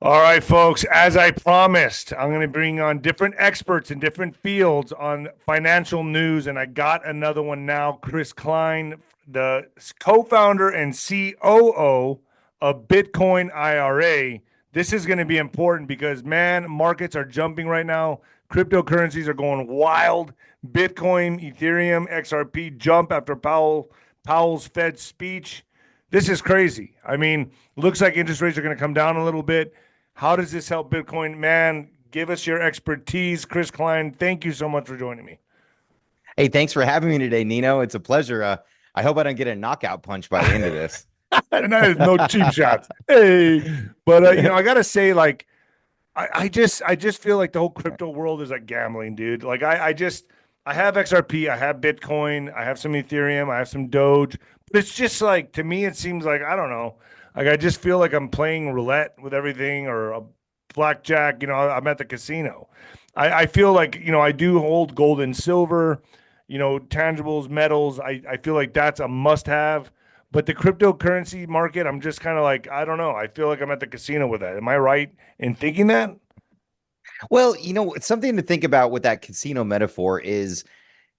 All right, folks, as I promised, I'm going to bring on different experts in different fields on financial news. And I got another one now, Chris Kline, the co-founder and COO of Bitcoin IRA. This is going to be important because, man, markets are jumping right now. Cryptocurrencies are going wild. Bitcoin, Ethereum, XRP jump after Powell's Fed speech. This is crazy. I mean, looks like interest rates are going to come down a little bit. How does this help Bitcoin? Man, give us your expertise, Chris Kline. Thank you so much for joining me. Hey, thanks for having me today, Nino. It's a pleasure. I hope I don't get a knockout punch by the end of this. And that is no cheap shots. Hey, but I gotta say, like, I just feel like the whole crypto world is like gambling, dude. Like, I have XRP, I have Bitcoin, I have some Ethereum, I have some Doge, but it's just like to me, it seems like I don't know. Like, I just feel like I'm playing roulette with everything or a blackjack. I'm at the casino. I feel like I do hold gold and silver, tangibles, metals. I feel like that's a must have. But the cryptocurrency market, I'm just kind of like, I don't know. I feel like I'm at the casino with that. Am I right in thinking that? Well, it's something to think about with that casino metaphor is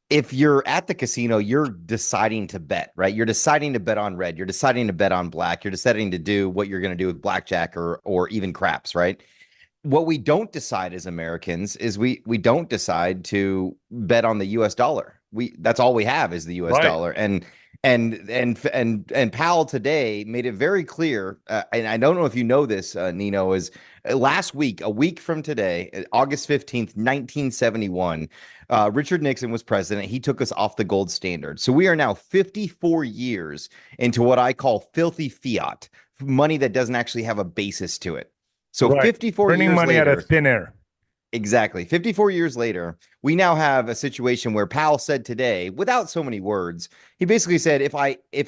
if you're at the casino, you're deciding to bet, right? You're deciding to bet on red. You're deciding to bet on black. You're deciding to do what you're going to do with blackjack or even craps, right? What we don't decide as Americans is we don't decide to bet on the US dollar. That's all we have is the US Right. dollar. And Powell today made it very clear, and I don't know if you know this, Nino, is last week, a week from today, August 15th, 1971, Richard Nixon was president. He took us off the gold standard. So we are now 54 years into what I call filthy fiat, money that doesn't actually have a basis to it. So Right. 54 Printing years money out of later, thin air. exactly. 54 years later, we now have a situation where Powell said today, without so many words, he basically said, if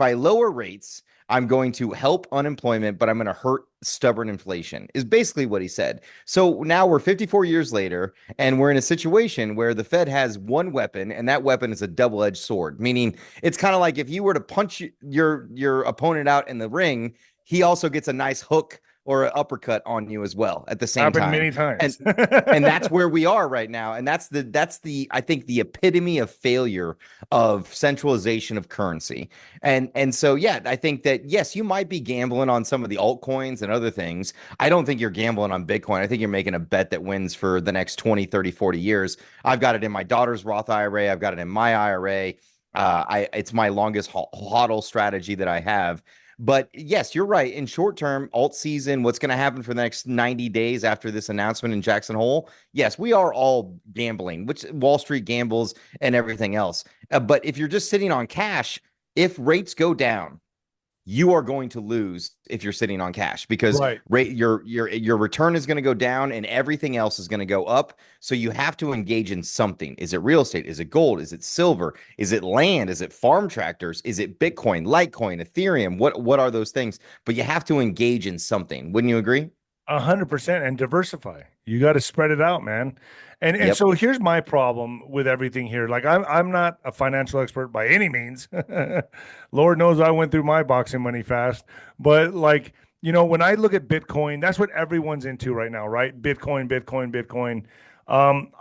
I lower rates, I'm going to help unemployment, but I'm going to hurt stubborn inflation, is basically what he said. So now we're 54 years later, and we're in a situation where the Fed has one weapon, and that weapon is a double-edged sword, meaning it's kind of like if you were to punch your opponent out in the ring, he also gets a nice hook or an uppercut on you as well at the same Happened time. many And times. and that's where we are right now. And that's the I think the epitome of failure of centralization of currency. And so yeah, I think that yes, you might be gambling on some of the altcoins and other things. I don't think you're gambling on Bitcoin. I think you're making a bet that wins for the next 20, 30, 40 years. I've got it in my daughter's Roth IRA. I've got it in my IRA. It's my longest hodl strategy that I have. But yes, you're right. In short term, alt season, what's going to happen for the next 90 days after this announcement in Jackson Hole? Yes, we are all gambling, which Wall Street gambles and everything else. But if you're just sitting on cash, if rates go down, you are going to lose if you're sitting on cash because Right. your return is going to go down and everything else is going to go up. So you have to engage in something. Is it real estate? Is it gold? Is it silver? Is it land? Is it farm tractors? Is it Bitcoin, Litecoin, Ethereum? What are those things? But you have to engage in something. Wouldn't you agree? 100% and diversify. You got to spread it out, man. And Yep. so here's my problem with everything here. Like I'm not a financial expert by any means. Lord knows I went through my boxing money fast. But like, when I look at Bitcoin, that's what everyone's into right now, right? Bitcoin, Bitcoin, Bitcoin.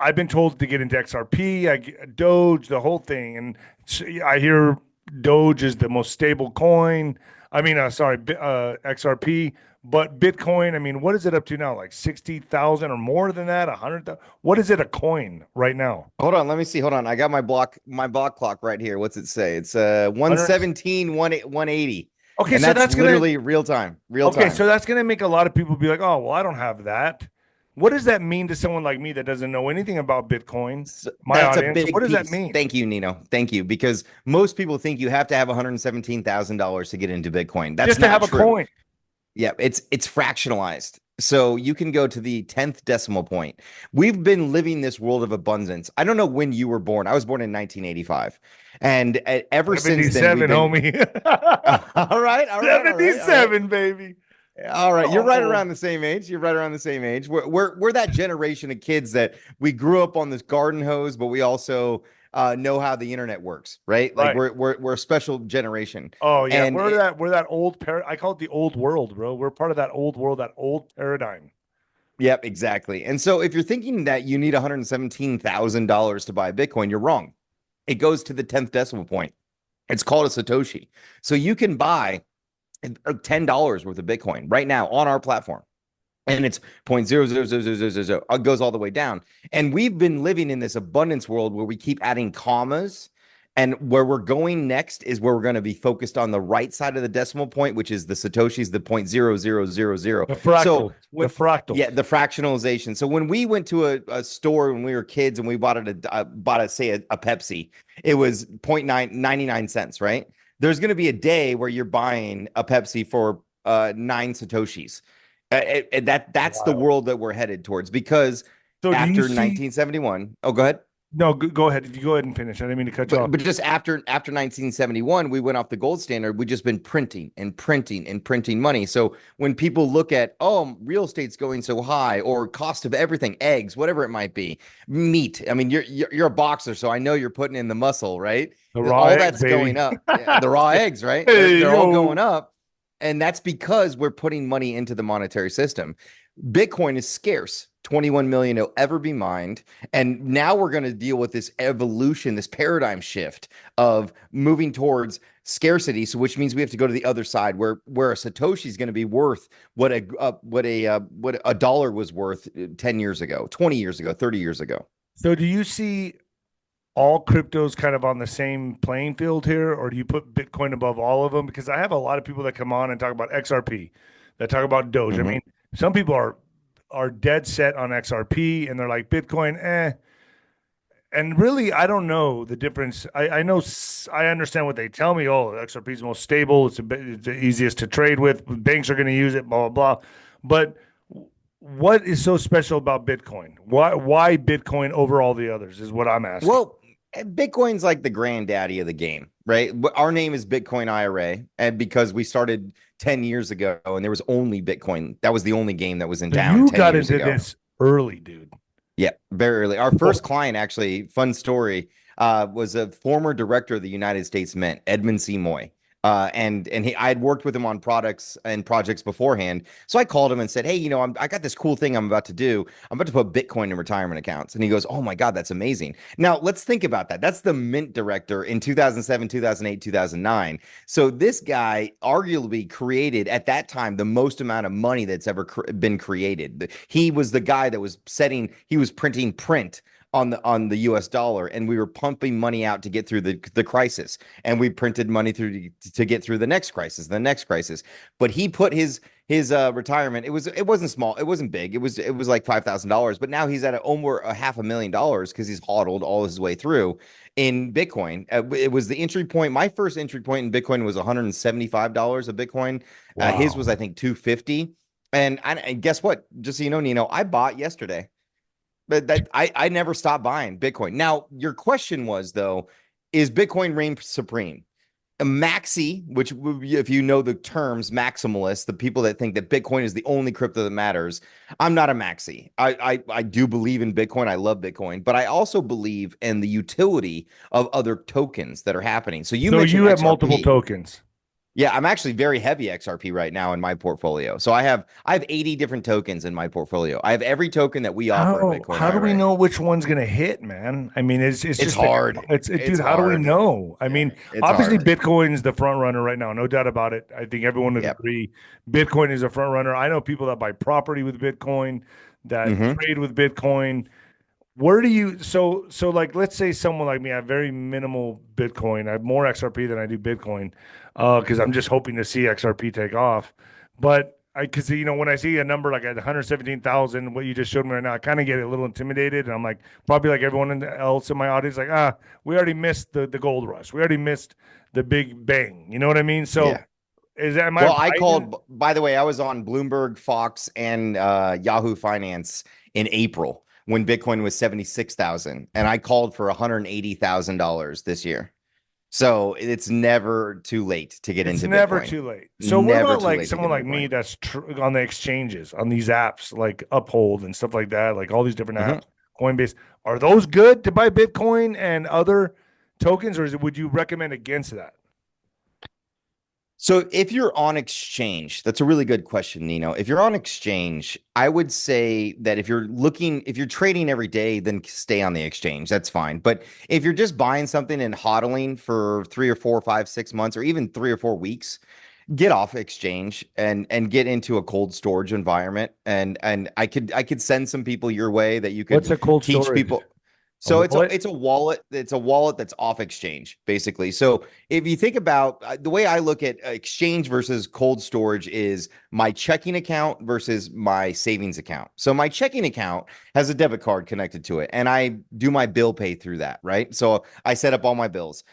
I've been told to get into XRP, Doge, the whole thing, and I hear Doge is the most stable coin. I mean, sorry, XRP. But Bitcoin, I mean, what is it up to now? Like 60,000 or more than that? 100,000? What is it a coin right now? Hold on, let me see. Hold on. I got my block clock right here. What's it say? It's 100. 117, 180. Okay, And so that's that's gonna literally real time. Real okay, time. so that's gonna make a lot of people be like, "Oh, well, I don't have that." What does that mean to someone like me that doesn't know anything about Bitcoin? So My that's a audience, what big does that piece. mean? Thank you, Nino. Thank you. Because most people think you have to have $117,000 to get into Bitcoin. That's Just to not have a true. coin. Yeah, it's fractionalized. So you can go to the 10th decimal point. We've been living this world of abundance. I don't know when you were born. I was born in 1985. And ever since then, we've 77, been homie. all right, all right, all right, all right. 77, baby. All right, you're right Oh, around the same age. You're right around the same age. We're that generation of kids that we grew up on this garden hose, but we also know how the internet works, right? Like right. we're a special generation, Oh yeah, and we're that old I call it the old world, bro. We're part of that old world, that old paradigm. Yep, exactly. And so if you're thinking that you need $117,000 to buy Bitcoin, you're wrong. It goes to the 10th decimal point. It's called a Satoshi. So you can buy $10 worth of Bitcoin right now on our platform. And it's 0.0000000. It goes all the way down. And we've been living in this abundance world where we keep adding commas. And where we're going next is where we're going to be focused on the right side of the decimal point, which is the Satoshis, the 0.0000. The fractal, So the fractal. yeah, the fractionalization. So when we went to a store when we were kids and we bought say a Pepsi, it was 0.99 cents, right? There's going to be a day where you're buying a Pepsi for 9 Satoshis. That's the Wild. world that we're headed towards because So do you after see? 1971, oh, go ahead. No, go ahead. If you go ahead and finish, I didn't mean to cut you off. But just after 1971, we went off the gold standard. We've just been printing and printing and printing money. So when people look at, oh, real estate's going so high, or cost of everything, eggs, whatever it might be, meat. I mean, you're a boxer, so I know you're putting in the muscle, right? The raw All eggs, that's baby. going up. Yeah, the raw eggs, right? Hey, They're all yo. going up. And that's because we're putting money into the monetary system. Bitcoin is scarce. 21 million will ever be mined. And now we're going to deal with this evolution, this paradigm shift of moving towards scarcity. So, which means we have to go to the other side where a Satoshi is going to be worth what a dollar was worth 10 years ago, 20 years ago, 30 years ago. So do you see all cryptos kind of on the same playing field here, or do you put Bitcoin above all of them? Because I have a lot of people that come on and talk about XRP, that talk about Doge. I Mhm. mean, some people are dead set on XRP and they're like Bitcoin, eh. And really, I don't know the difference. I know I understand what they tell me. Oh, XRP is the most stable. It's the easiest to trade with. Banks are going to use it. Blah blah blah. But what is so special about Bitcoin? Why Bitcoin over all the others is what I'm asking. Well, Bitcoin's like the granddaddy of the game, right? Our name is Bitcoin IRA, and because we started 10 years ago and there was only Bitcoin, that was the only game that was in So town you 10 got years into ago. this early, dude. Yeah, very early. Our first client, actually, fun story, was a former director of the United States Mint, 𝗬𝗏𝗎. I had worked with him on products and projects beforehand. So I called him and said, "Hey, I got this cool thing I'm about to do. I'm about to put Bitcoin in retirement accounts." And he goes, "Oh my God, that's amazing." Now let's think about that. That's the Mint director in 2007, 2008, 2009. So this guy arguably created at that time the most amount of money that's ever been created. He was the guy that was he was printing print on the US dollar, and we were pumping money out to get through the crisis, and we printed money to get through the next crisis, but he put his retirement, it wasn't small, it wasn't big, it was like $5,000, but now he's at over a $500,000 because he's hodled all his way through in Bitcoin. It was the entry point. My first entry point in Bitcoin was $175 a Bitcoin. His was, Wow. I think, 250. And guess what, just so you know, Nino, I bought yesterday. But that I never stopped buying Bitcoin. Now, your question was, though, is Bitcoin reign supreme? A maxi, which, if you know the terms, maximalists, the people that think that Bitcoin is the only crypto that matters. I'm not a maxi. I do believe in Bitcoin. I love Bitcoin, but I also believe in the utility of other tokens that are happening. So you So mentioned you have multiple XRP. tokens. Yeah, I'm actually very heavy XRP right now in my portfolio. So I have 80 different tokens in my portfolfer. I have every token that we offer at Bitcoin How do we IRA. know which one's gonna hit, man? I mean, it's It's just hard. dude. It's How do we hard. know? I Yeah, mean, it's obviously hard. Bitcoin's the front runner right now, no doubt about it. I think everyone would Yep. agree. Bitcoin is a front runner. I know people that buy property with Bitcoin, that Hmm. trade with Bitcoin. Where do you so like let's say someone like me, I have very minimal Bitcoin. I have more XRP than I do Bitcoin, because I'm just hoping to see XRP take off. But because when I see a number like at 117,000, what you just showed me right now, I kind of get a little intimidated, and I'm like, probably like everyone else in my audience, like, we already missed the gold rush, we already missed the big bang. You know what I mean? So Yeah. am I Well, I right? called, by the way, I was on Bloomberg, Fox, and Yahoo Finance in April when Bitcoin was 76,000, and I called for $180,000 this year. So it's never too late to get It's into never Bitcoin. too late. So what Never about too like late to get someone like into me Bitcoin. that's on the exchanges, on these apps like Uphold and stuff like that, like all these different Mhm. apps, Coinbase, are those good to buy Bitcoin and other tokens, or would you recommend against that? So if you're on exchange, that's a really good question, Nino. If you're on exchange, I would say that if you're trading every day, then stay on the exchange. That's fine. But if you're just buying something and hodling for 3 or 4 or 5, 6 months, or even 3 or 4 weeks, get off exchange and get into a cold storage environment. And I could send some people your way that you could What's a cold teach storage? people. A So wallet? it's a wallet. It's a wallet that's off exchange, basically. So if you think about the way I look at exchange versus cold storage is my checking account versus my savings account. So my checking account has a debit card connected to it, and I do my bill pay through that, right? So I set up all my bills.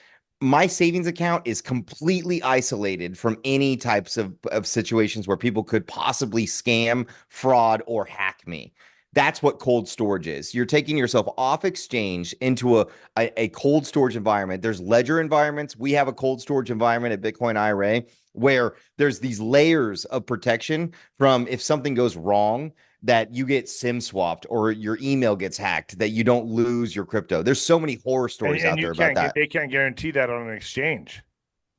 My savings account is completely isolated from any types of situations where people could possibly scam, fraud, or hack me. That's what cold storage is. You're taking yourself off exchange into a cold storage environment. There's ledger environments. We have a cold storage environment at Bitcoin IRA where there's these layers of protection from if something goes wrong, that you get SIM swapped or your email gets hacked, that you don't lose your crypto. There's so many horror stories And out there about that. they can't guarantee that on an exchange.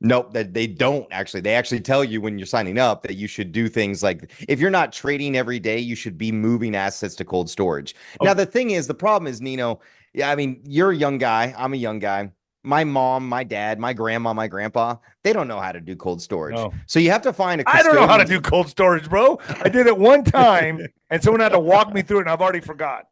Nope, that they don't actually. They actually tell you when you're signing up that you should do things like if you're not trading every day, you should be moving assets to cold storage. Oh, Now, the thing is, the problem is, Nino, yeah, I mean, you're a young guy. I'm a young guy. My mom, my dad, my grandma, my grandpa, they don't know how to do cold storage. no. So you have to find a I don't know how to custodian. do cold storage, bro. I did it one time and someone had to walk me through it and I've already forgot.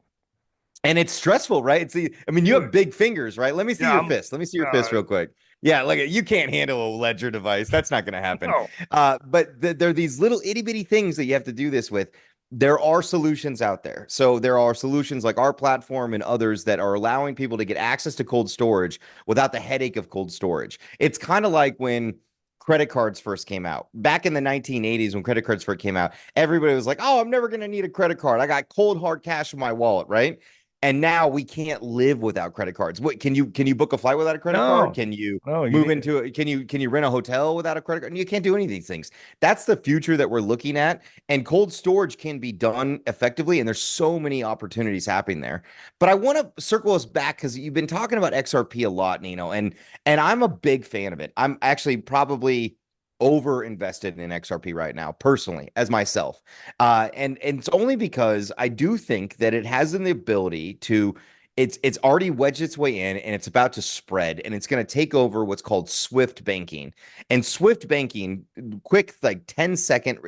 And it's stressful, right? I mean, you have big fingers, right? Let me see Yeah, your fist. Let me see your fist real quick. Yeah, look, you can't handle a ledger device. That's not going to happen. No. But there are these little itty bitty things that you have to do this with. There are solutions out there. So there are solutions like our platform and others that are allowing people to get access to cold storage without the headache of cold storage. It's kind of like when credit cards first came out. Back in the 1980s, when credit cards first came out, everybody was like, oh, I'm never going to need a credit card. I got cold hard cash in my wallet, right? And now we can't live without credit cards. What can you book a flight without a credit card? Can you move into it? Can you rent a hotel without a credit card? You can't do any of these things. That's the future that we're looking at. And cold storage can be done effectively. And there's so many opportunities happening there. But I want to circle us back because you've been talking about XRP a lot, Nino, and I'm a big fan of it. I'm actually probably over invested in XRP right now, personally, as myself. And it's only because I do think that it has the ability to, it's already wedged its way in and it's about to spread, and it's going to take over what's called Swift banking. And Swift banking, quick, like 10-second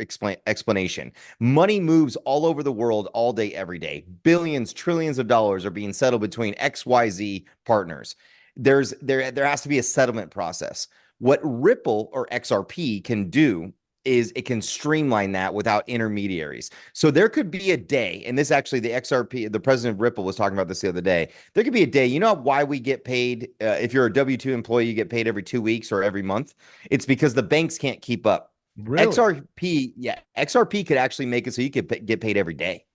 explanation. Money moves all over the world all day, every day. Billions, trillions of dollars are being settled between XYZ partners. There has to be a settlement process. What Ripple or XRP can do is it can streamline that without intermediaries. So there could be a day, and this actually, the XRP, the president of Ripple was talking about this the other day. There could be a day, you know why we get paid? If you're a W-2 employee, you get paid every 2 weeks or every month. It's because the banks can't keep up. Really? XRP could actually make it so you could get paid every day.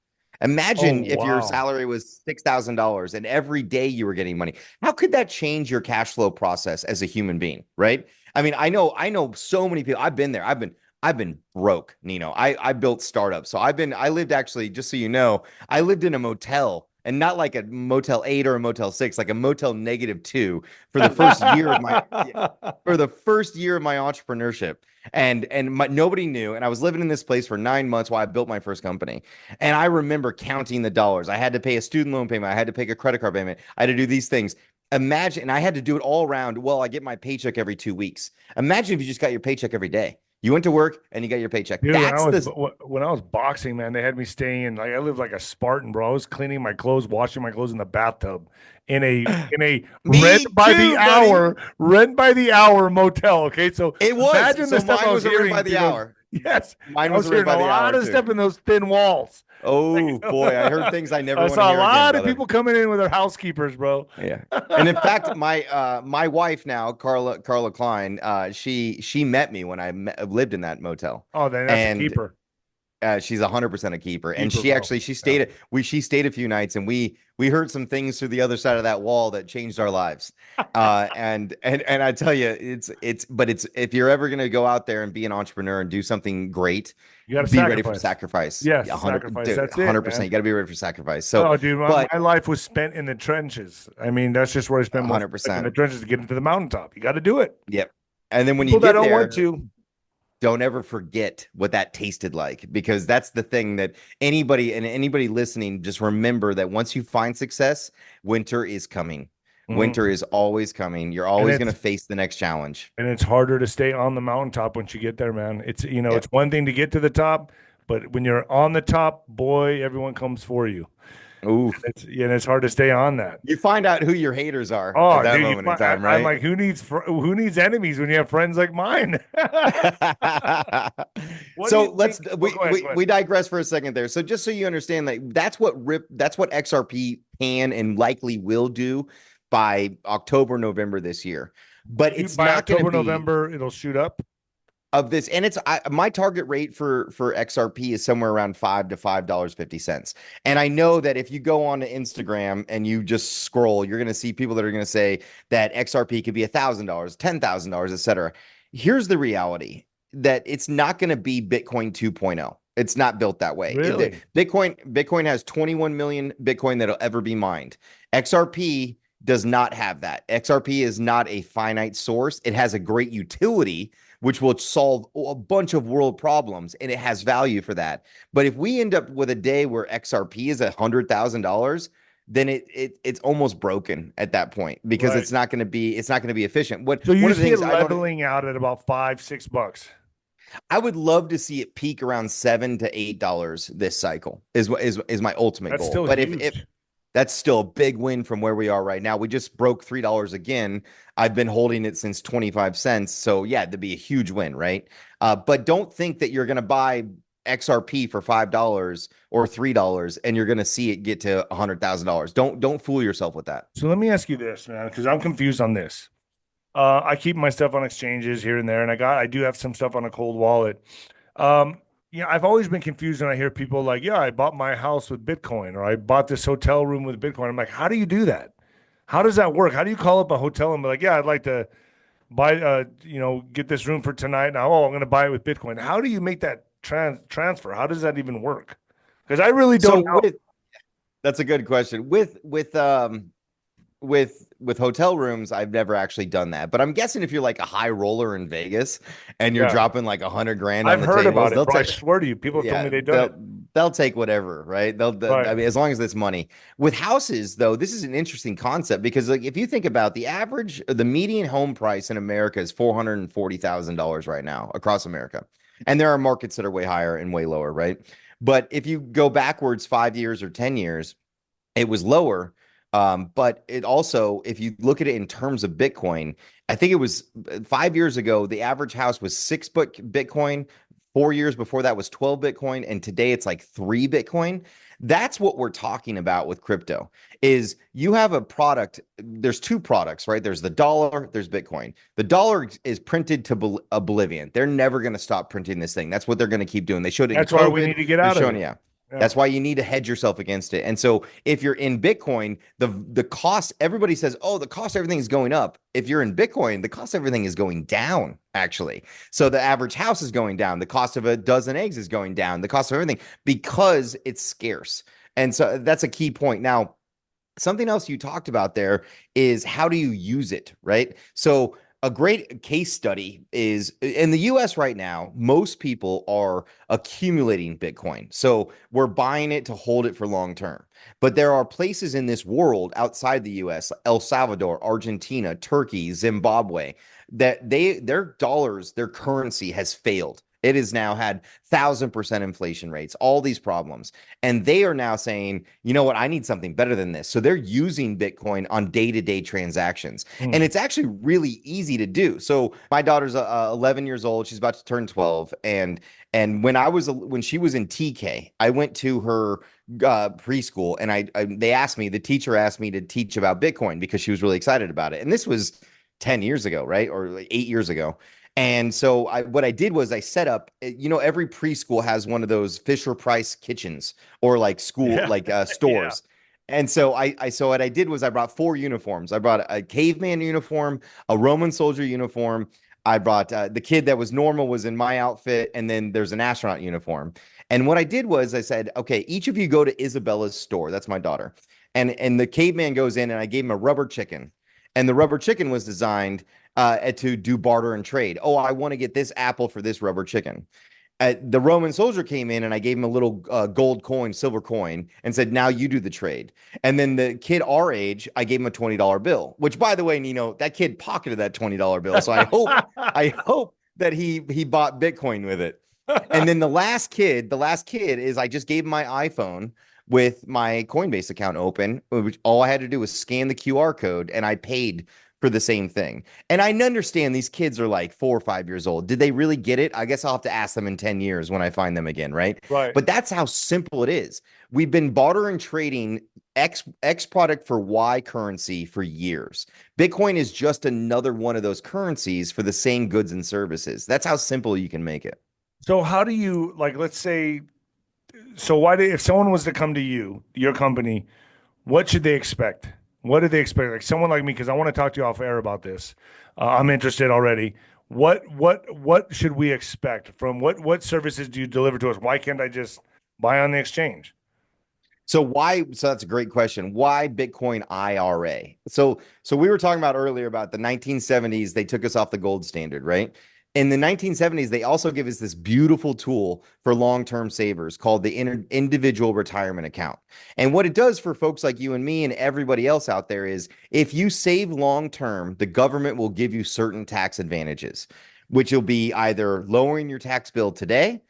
Imagine if your salary was $6,000 and every day you were getting money. How could that change your cash flow process as a human being, right? I mean, I know so many people. I've been there. I've been broke, Nino. I built startups. So I lived actually, just so you know, I lived in a motel, and not like a Motel 8 or a Motel 6, like a Motel -2 for the first year of my entrepreneurship. And nobody knew. And I was living in this place for 9 months while I built my first company. And I remember counting the dollars. I had to pay a student loan payment. I had to pay a credit card payment. I had to do these things. Imagine, and I had to do it all around. Well, I get my paycheck every 2 weeks. Imagine if you just got your paycheck every day. You went to work and you got your paycheck. Dude, when I was boxing, man, they had me staying in, like, I lived like a Spartan, bro. I was cleaning my clothes, washing my clothes in the bathtub in a rent by the hour motel. Okay, so it was. Imagine the stuff I was hearing by the hour. Yes, mine was hearing by the hour. A lot of stuff in those thin walls. Oh boy, I heard things I never. I saw a lot of people coming in with their housekeepers, bro. Yeah, and in fact, my wife now, Carla Kline, she met me when I lived in that motel. Oh, then that's a keeper. She's 100% a keeper, and she stayed a few nights, and we heard some things through the other side of that wall that changed our lives. And I tell you, it's if you're ever gonna go out there and be an entrepreneur and do something great, you got to be ready for sacrifice. Yes, 100%. That's 100%. You got to be ready for sacrifice. So, dude, my life was spent in the trenches. I mean, that's just where I spent 100% in the trenches to get into the mountaintop. You got to do it. Yep. And then when people you get that don't there, want to, don't ever forget what that tasted like, because that's the thing that anybody listening, just remember that once you find success, winter is coming. Winter Mhm. is always coming. You're And always going to it's face the next challenge. and it's harder to stay on the mountaintop once you get there, man. It's Yeah. it's one thing to get to the top, but when you're on the top, boy, everyone comes for you. Ooh. And it's hard to stay on that. You find out who your haters are at Oh, that dude, moment in time, I'm right? like, who needs enemies when you have friends like mine? What do So you think? let's Well, go ahead, go ahead. we digress for a second there. So just so you understand, like that's what XRP can and likely will do by October, November this year. But it's By not going to October, be November, it'll shoot up. of this, and my target rate for XRP is somewhere around $5 to $5.50. And I know that if you go on to Instagram and you just scroll, you're going to see people that are going to say that XRP could be $1,000, $10,000, etc. Here's the reality: that it's not going to be Bitcoin 2.0. It's not built that way. Really? Bitcoin has 21 million Bitcoin that'll ever be mined. XRP does not have that. XRP is not a finite source. It has a great utility, which will solve a bunch of world problems, and it has value for that. But if we end up with a day where XRP is $100,000, then it's almost broken at that point, because Right. it's not going to be efficient. So One you of the see it things I don't leveling out at about $5, $6. I would love to see it peak around $7 to $8 this cycle is my ultimate That's goal. still But if huge. that's still a big win from where we are right now. We just broke $3 again. I've been holding it since 25 cents. So yeah, that'd be a huge win, right? But don't think that you're going to buy XRP for $5 or $3 and you're going to see it get to $100,000. Don't fool yourself with that. So let me ask you this, man, because I'm confused on this. I keep my stuff on exchanges here and there, and I do have some stuff on a cold wallet. Um, I've always been confused when I hear people like, "Yeah, I bought my house with Bitcoin," or "I bought this hotel room with Bitcoin." I'm like, "How do you do that? How does that work? How do you call up a hotel and be like, 'Yeah, I'd like to buy, get this room for tonight. Now, I'm going to buy it with Bitcoin.'" How do you make that transfer? How does that even work? Because I really So don't know. that's a good question. With hotel rooms, I've never actually done that, but I'm guessing if you're like a high roller in Vegas and you're Yeah, dropping like 100 grand on I've the heard tables, about it, they'll bro. I take, swear to you, people have told me yeah, they've done it. they'll take whatever, right? I Right. mean, as long as it's money. With houses, though, this is an interesting concept, because like if you think about the median home price in America is $440,000 right now across America, and there are markets that are way higher and way lower, right? But if you go backwards 5 years or 10 years, it was lower. But it also, if you look at it in terms of Bitcoin, I think it was 5 years ago, the average house was Bitcoin. 4 years before that was 12 Bitcoin. And today it's like 3 Bitcoin. That's what we're talking about with crypto is you have a product. There's two products, right? There's the dollar, there's Bitcoin. The dollar is printed to oblivion. They're never going to stop printing this thing. That's what they're going to keep doing. They showed it in That's why we COVID. need to get They're out of showing, it. yeah. Yeah. That's why you need to hedge yourself against it. And so if you're in Bitcoin, the cost, everybody says, oh, the cost of everything is going up. If you're in Bitcoin, the cost of everything is going down, actually. So the average house is going down. The cost of a dozen eggs is going down. The cost of everything, because it's scarce. And so that's a key point. Now, something else you talked about there is how do you use it, right? So a great case study is in the US right now, most people are accumulating Bitcoin. So we're buying it to hold it for long term. But there are places in this world outside the US, El Salvador, Argentina, Turkey, Zimbabwe, that their dollars, their currency has failed. It has now had 1,000% inflation rates, all these problems. And they are now saying, you know what, I need something better than this. So they're using Bitcoin on day-to-day transactions. Hmm. And it's actually really easy to do. So my daughter's 11 years old. She's about to turn 12. And when she was in TK, I went to her preschool, and the teacher asked me to teach about Bitcoin because she was really excited about it. And this was 10 years ago, right? Or like 8 years ago. And so what I did was I set up, every preschool has one of those Fisher Price kitchens or like school, Yeah. like Yeah. stores. And so so what I did was I brought 4 uniforms. I brought a caveman uniform, a Roman soldier uniform. I brought the kid that was normal was in my outfit, and then there's an astronaut uniform. And what I did was I said, okay, each of you go to Isabella's store. That's my daughter. And the caveman goes in, and I gave him a rubber chicken. And the rubber chicken was designed to do barter and trade. Oh, I want to get this apple for this rubber chicken. The Roman soldier came in and I gave him a little gold coin, silver coin, and said, now you do the trade. And then the kid our age, I gave him a $20 bill, which, by the way, Nino, that kid pocketed that $20 bill. So I hope that he bought Bitcoin with it. And then the last kid is I just gave him my iPhone with my Coinbase account open, which all I had to do was scan the QR code and I paid for the same thing. And I understand these kids are like 4 or 5 years old. Did they really get it? I guess I'll have to ask them in 10 years when I find them again, right? Right. But that's how simple it is. We've been bartering trading X product for Y currency for years. Bitcoin is just another one of those currencies for the same goods and services. That's how simple you can make it. So how do you, like, let's say, if someone was to come to you, your company, what should they expect? What do they expect? Like someone like me, because I want to talk to you off air about this. I'm interested already. What should we expect from what services do you deliver to us? Why can't I just buy on the exchange? So that's a great question. Why Bitcoin IRA? So we were talking about earlier about the 1970s, they took us off the gold standard, right? In the 1970s, they also give us this beautiful tool for long-term savers called the individual retirement account. And what it does for folks like you and me and everybody else out there is if you save long-term, the government will give you certain tax advantages, which will be either lowering your tax bill today,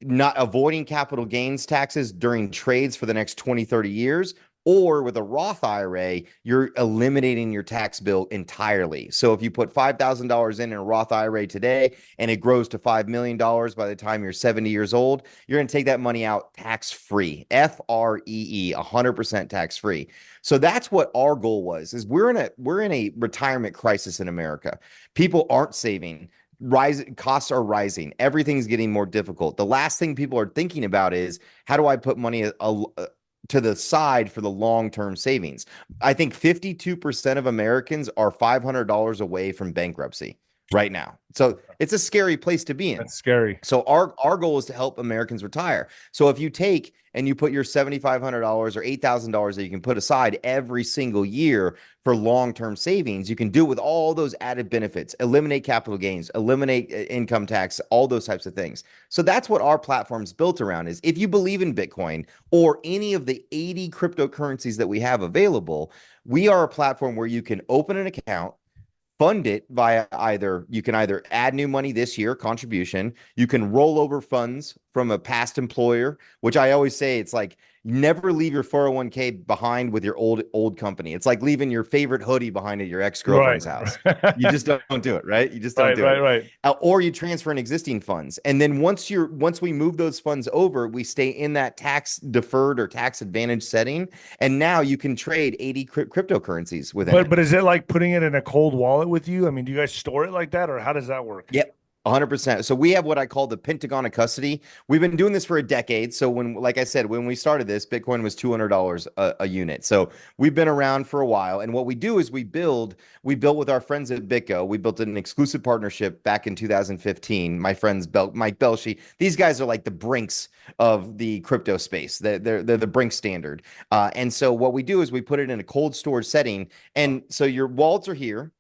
not avoiding capital gains taxes during trades for the next 20, 30 years, or with a Roth IRA, you're eliminating your tax bill entirely. So if you put $5,000 in a Roth IRA today and it grows to $5 million by the time you're 70 years old, you're going to take that money out tax-free, FREE, 100% tax-free. So that's what our goal was, is we're in a retirement crisis in America. People aren't saving. Costs are rising. Everything's getting more difficult. The last thing people are thinking about is, how do I put money to the side for the long-term savings? I think 52% of Americans are $500 away from bankruptcy right now. So it's a scary place to be in. That's scary. So our goal is to help Americans retire. So if you take and you put your $7,500 or $8,000 that you can put aside every single year for long-term savings, you can do it with all those added benefits, eliminate capital gains, eliminate income tax, all those types of things. So that's what our platform's built around, is if you believe in Bitcoin or any of the 80 cryptocurrencies that we have available, we are a platform where you can open an account, fund it via you can either add new money this year, contribution. You can roll over funds from a past employer, which I always say, it's like, never leave your 401k behind with your old company. It's like leaving your favorite hoodie behind at your ex-girlfriend's house. You just don't do it, right? You just don't do it. Right. Or you transfer in existing funds. And then once we move those funds over, we stay in that tax deferred or tax advantage setting. And now you can trade 80 cryptocurrencies within it. But is it like putting it in a cold wallet with you? I mean, do you guys store it like that, or how does that work? Yep. 100%. So we have what I call the Pentagon of custody. We've been doing this for a decade. So like I said, when we started this, Bitcoin was $200 a unit. So we've been around for a while. And what we do is we built with our friends at BitGo. We built an exclusive partnership back in 2015. My friends, Mike 𝗏𝗏𝗏, these guys are like the Brinks of the crypto space. They're the Brinks standard. And so what we do is we put it in a cold storage setting. And so your wallets are here.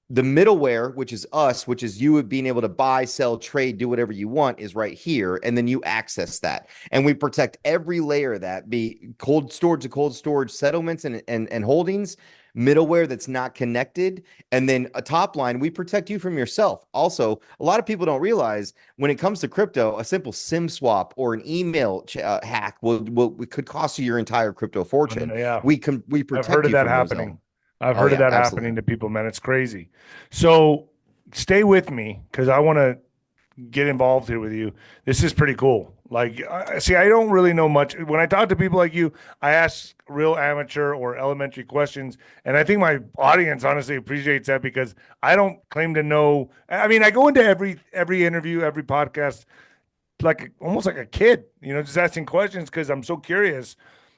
The middleware, which is us, which is you being able to buy, sell, trade, do whatever you want, is right here. And then you access that. And we protect every layer of that, be cold storage to cold storage settlements and holdings, middleware that's not connected. And then a top line, we protect you from yourself. Also, a lot of people don't realize when it comes to crypto, a simple SIM swap or an email hack could cost you your entire crypto fortune. Yeah. We protect I've heard of you that from happening. I've heard of that happening to people, man. It's crazy. So stay with me, because I want to get involved here with you. This is pretty cool. Like, I don't really know much. When I talk to people like you, I ask real amateur or elementary questions. And I think my audience honestly appreciates that, because I don't claim to know. I mean, I go into every interview, every podcast, almost like a kid, just asking questions because I'm so curious.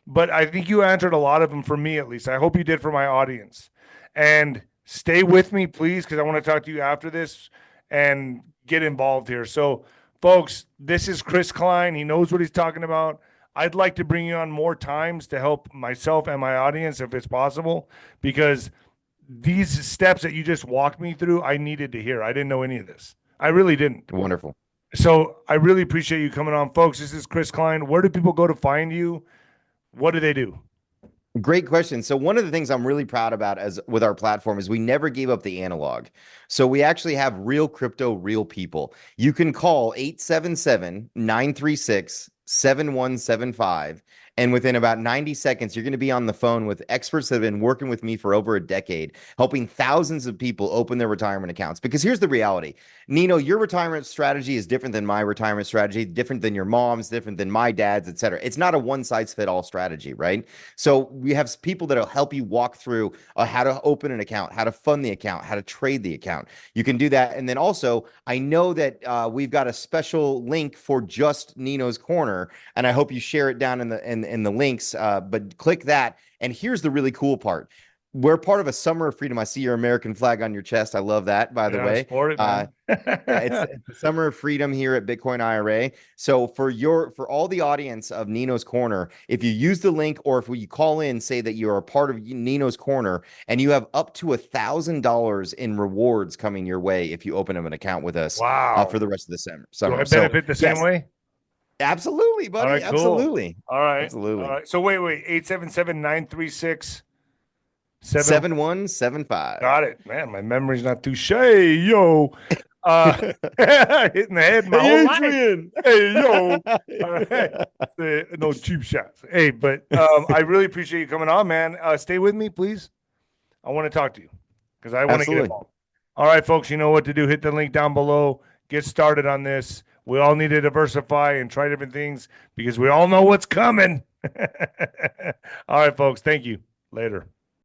But I think you answered a lot of them, for me at least. I hope you did for my audience. And stay with me, please, because I want to talk to you after this and get involved here. So, folks, this is Chris Kline. He knows what he's talking about. I'd like to bring you on more times to help myself and my audience, if it's possible, because these steps that you just walked me through, I needed to hear. I didn't know any of this. I really didn't. Wonderful. So I really appreciate you coming on, folks. This is Chris Kline. Where do people go to find you? What do they do? Great question. So one of the things I'm really proud about as with our platform is we never gave up the analog. So we actually have real crypto, real people. You can call 877-936-7175. And within about 90 seconds, you're going to be on the phone with experts that have been working with me for over a decade, helping thousands of people open their retirement accounts. Because here's the reality. Nino, your retirement strategy is different than my retirement strategy, different than your mom's, different than my dad's, et cetera. It's not a one-size-fits-all strategy, right? So we have people that'll help you walk through how to open an account, how to fund the account, how to trade the account. You can do that. And then also, I know that we've got a special link for just Nino's Corner, and I hope you share it down in the links. But click that. And here's the really cool part. We're part of a Summer of Freedom. I see your American flag on your chest. I love that, by the way. Sport it, man. It's the Summer of Freedom here at Bitcoin IRA. So for all the audience of Nino's Corner, if you use the link or if you call in, say that you're a part of Nino's Corner, and you have up to $1,000 in rewards coming your way if you open up an account with us. Wow. For the rest of the summer. Do I benefit the same way? Absolutely, buddy. All right, cool. Absolutely. All right. Absolutely. All right. So wait. 877-936-7175. 7175. Got it. Man, my memory's not too shay, yo. Hitting the head my whole life. Hey, yo. No cheap shots. Hey, but I really appreciate you coming on, man. Stay with me, please. I want to talk to you because I want to get involved. All right, folks, you know what to do. Hit the link down below. Get started on this. We all need to diversify and try different things because we all know what's coming. All right, folks. Thank you. Later.